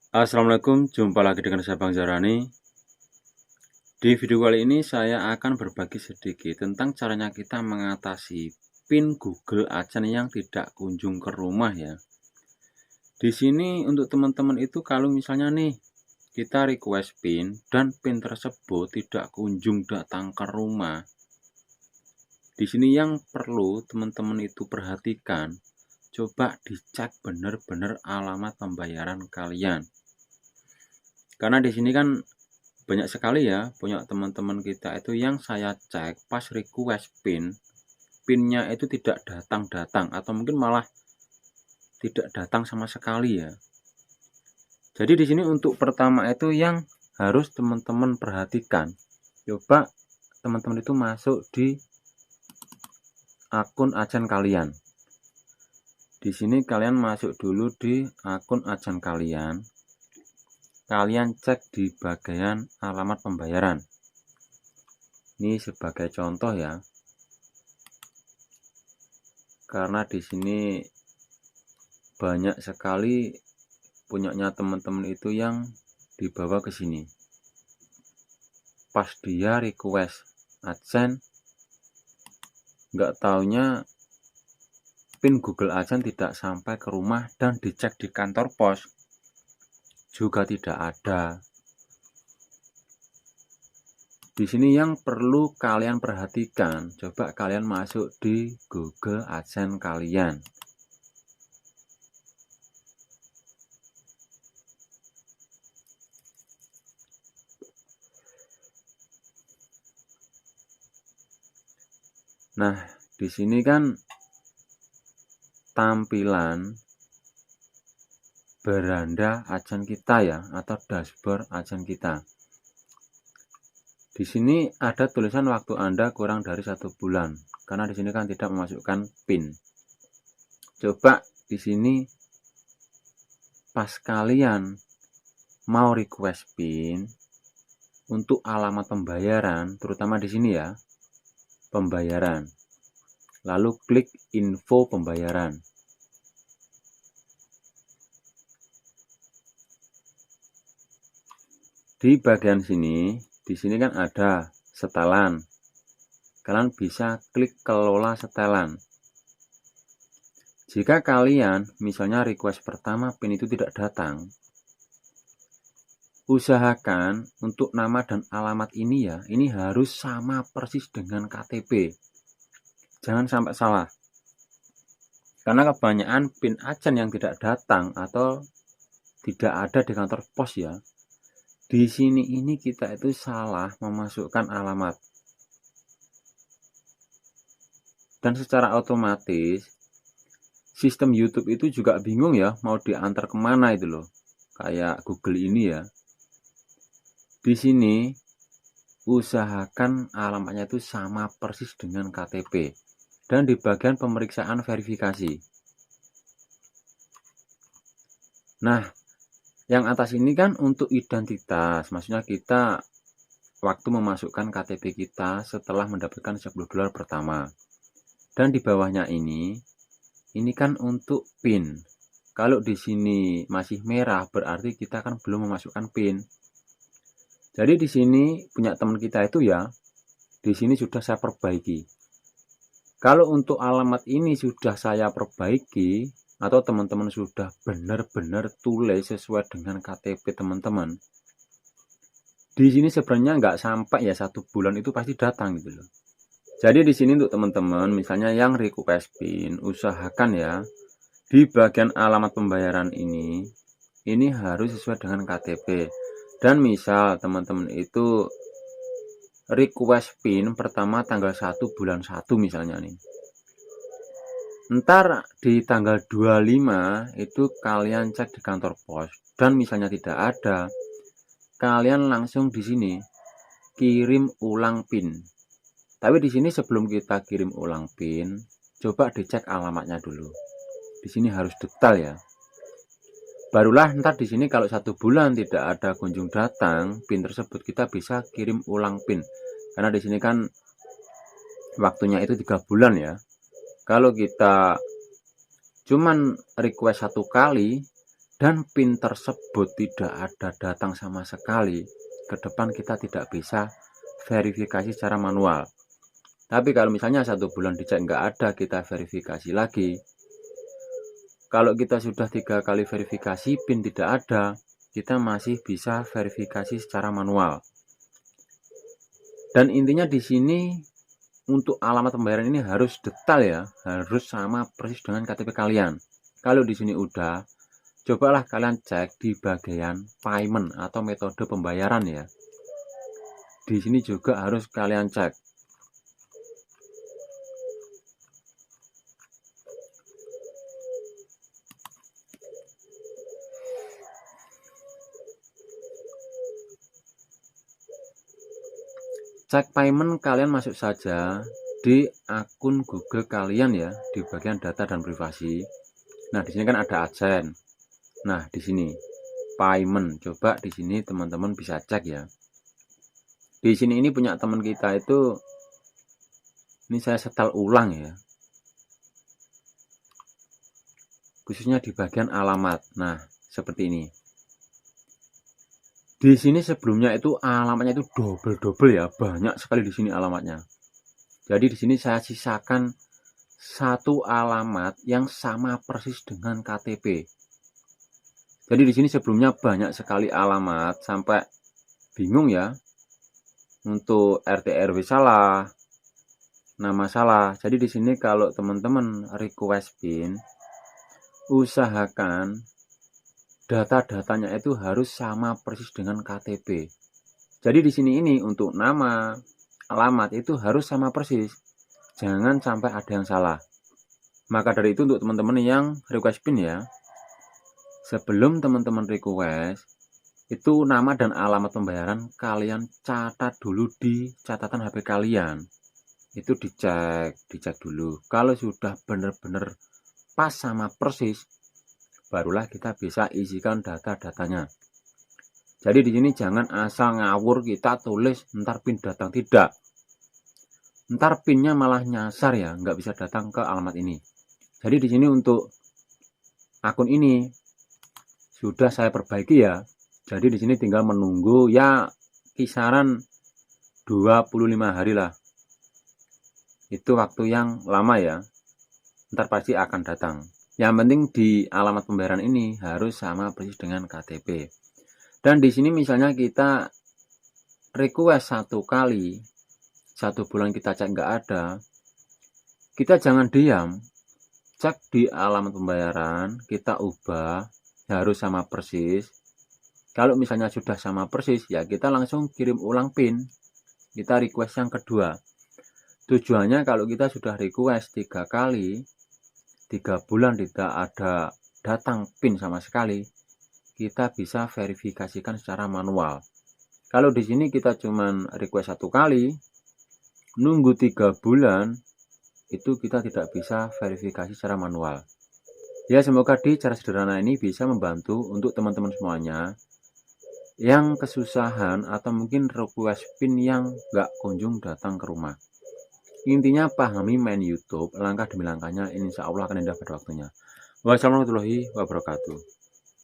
Assalamualaikum, jumpa lagi dengan saya Bang Zarani. Di video kali ini saya akan berbagi sedikit tentang caranya kita mengatasi PIN Google AdSense yang tidak kunjung ke rumah ya. Di sini untuk teman-teman itu kalau misalnya nih kita request PIN dan PIN tersebut tidak kunjung datang ke rumah. Di sini yang perlu teman-teman itu perhatikan, coba dicek benar-benar alamat pembayaran kalian. Karena di sini kan banyak sekali ya punya teman-teman kita itu yang saya cek pas request pinnya itu tidak datang atau mungkin malah tidak datang sama sekali ya. Jadi di sini untuk pertama itu yang harus teman-teman perhatikan, coba teman-teman itu masuk di akun AdSense kalian. Di sini kalian masuk dulu di akun AdSense kalian. Kalian cek di bagian alamat pembayaran. Ini sebagai contoh ya. Karena di sini banyak sekali punyanya teman-teman itu yang dibawa ke sini. Pas dia request AdSense, nggak taunya PIN Google AdSense tidak sampai ke rumah dan dicek di kantor pos juga tidak ada. Di sini yang perlu kalian perhatikan, coba kalian masuk di Google AdSense kalian. Nah, di sini kan tampilan beranda AdSense kita ya, atau dashboard AdSense kita. Di sini ada tulisan waktu Anda kurang dari 1 bulan, karena di sini kan tidak memasukkan PIN. Coba di sini pas kalian mau request PIN untuk alamat pembayaran, terutama di sini ya, pembayaran. Lalu klik info pembayaran. Di bagian sini, di sini kan ada setelan. Kalian bisa klik kelola setelan. Jika kalian misalnya request pertama PIN itu tidak datang, usahakan untuk nama dan alamat ini ya, ini harus sama persis dengan KTP. Jangan sampai salah. Karena kebanyakan PIN AdSense yang tidak datang atau tidak ada di kantor pos ya. Di sini ini kita itu salah memasukkan alamat. Dan secara otomatis sistem YouTube itu juga bingung ya mau diantar kemana itu loh. Kayak Google ini ya. Di sini usahakan alamatnya itu sama persis dengan KTP. Dan di bagian pemeriksaan verifikasi. Nah, yang atas ini kan untuk identitas, maksudnya kita waktu memasukkan KTP kita setelah mendapatkan $10 pertama. Dan di bawahnya ini kan untuk PIN. Kalau di sini masih merah berarti kita kan belum memasukkan PIN. Jadi di sini punya teman kita itu ya, di sini sudah saya perbaiki. Kalau untuk alamat ini sudah saya perbaiki, atau teman-teman sudah benar-benar tulis sesuai dengan KTP teman-teman, di sini sebenarnya nggak sampai ya 1 bulan itu pasti datang gitu loh. Jadi di sini untuk teman-teman misalnya yang request PIN, usahakan ya di bagian alamat pembayaran ini harus sesuai dengan KTP. Dan misal teman-teman itu request PIN pertama tanggal 1 bulan 1 misalnya nih. Ntar di tanggal 25 itu kalian cek di kantor pos dan misalnya tidak ada, kalian langsung di sini kirim ulang PIN. Tapi di sini sebelum kita kirim ulang PIN, coba dicek alamatnya dulu. Di sini harus detail ya. Barulah ntar di sini kalau 1 bulan tidak ada kunjung datang PIN tersebut, kita bisa kirim ulang PIN. Karena di sini kan waktunya itu 3 bulan ya. Kalau kita cuman request 1 kali, dan PIN tersebut tidak ada datang sama sekali, ke depan kita tidak bisa verifikasi secara manual. Tapi kalau misalnya 1 bulan dicek nggak ada, kita verifikasi lagi. Kalau kita sudah 3 kali verifikasi PIN tidak ada, kita masih bisa verifikasi secara manual. Dan intinya di sini untuk alamat pembayaran ini harus detail ya, harus sama persis dengan KTP kalian. Kalau di sini udah, cobalah kalian cek di bagian payment atau metode pembayaran ya. Di sini juga harus kalian cek. Cek payment, kalian masuk saja di akun Google kalian ya, di bagian data dan privasi. Nah, di sini kan ada adsense. Nah, di sini payment. Coba di sini teman-teman bisa cek ya. Di sini ini punya teman kita itu, ini saya setel ulang ya. Khususnya di bagian alamat. Nah, seperti ini. Di sini sebelumnya itu alamatnya itu double ya, banyak sekali di sini alamatnya. Jadi di sini saya sisakan satu alamat yang sama persis dengan KTP. Jadi di sini sebelumnya banyak sekali alamat sampai bingung ya. Untuk RT RW salah, nama salah. Jadi di sini kalau teman-teman request PIN, usahakan data-datanya itu harus sama persis dengan KTP. Jadi di sini ini untuk nama, alamat itu harus sama persis. Jangan sampai ada yang salah. Maka dari itu untuk teman-teman yang request PIN ya, sebelum teman-teman request, itu nama dan alamat pembayaran kalian catat dulu di catatan HP kalian. Itu dicek dulu. Kalau sudah benar-benar pas sama persis, barulah kita bisa isikan data-datanya. Jadi di sini jangan asal ngawur kita tulis ntar PIN datang, tidak. Ntar PIN-nya malah nyasar ya, nggak bisa datang ke alamat ini. Jadi di sini untuk akun ini sudah saya perbaiki ya. Jadi di sini tinggal menunggu ya kisaran 25 hari lah. Itu waktu yang lama ya. Ntar pasti akan datang. Yang penting di alamat pembayaran ini harus sama persis dengan KTP. Dan di sini misalnya kita request 1 kali, 1 bulan kita cek nggak ada, kita jangan diam. Cek di alamat pembayaran, kita ubah, harus sama persis. Kalau misalnya sudah sama persis, ya kita langsung kirim ulang PIN. Kita request yang kedua. Tujuannya kalau kita sudah request 3 kali, 3 bulan tidak ada datang PIN sama sekali, kita bisa verifikasikan secara manual. Kalau di sini kita cuman request 1 kali, nunggu 3 bulan, itu kita tidak bisa verifikasi secara manual. Ya, semoga di cara sederhana ini bisa membantu untuk teman-teman semuanya yang kesusahan atau mungkin request PIN yang nggak kunjung datang ke rumah. Intinya pahami main YouTube, langkah demi langkahnya, insya Allah akan indah pada waktunya. Wassalamualaikum warahmatullahi wabarakatuh.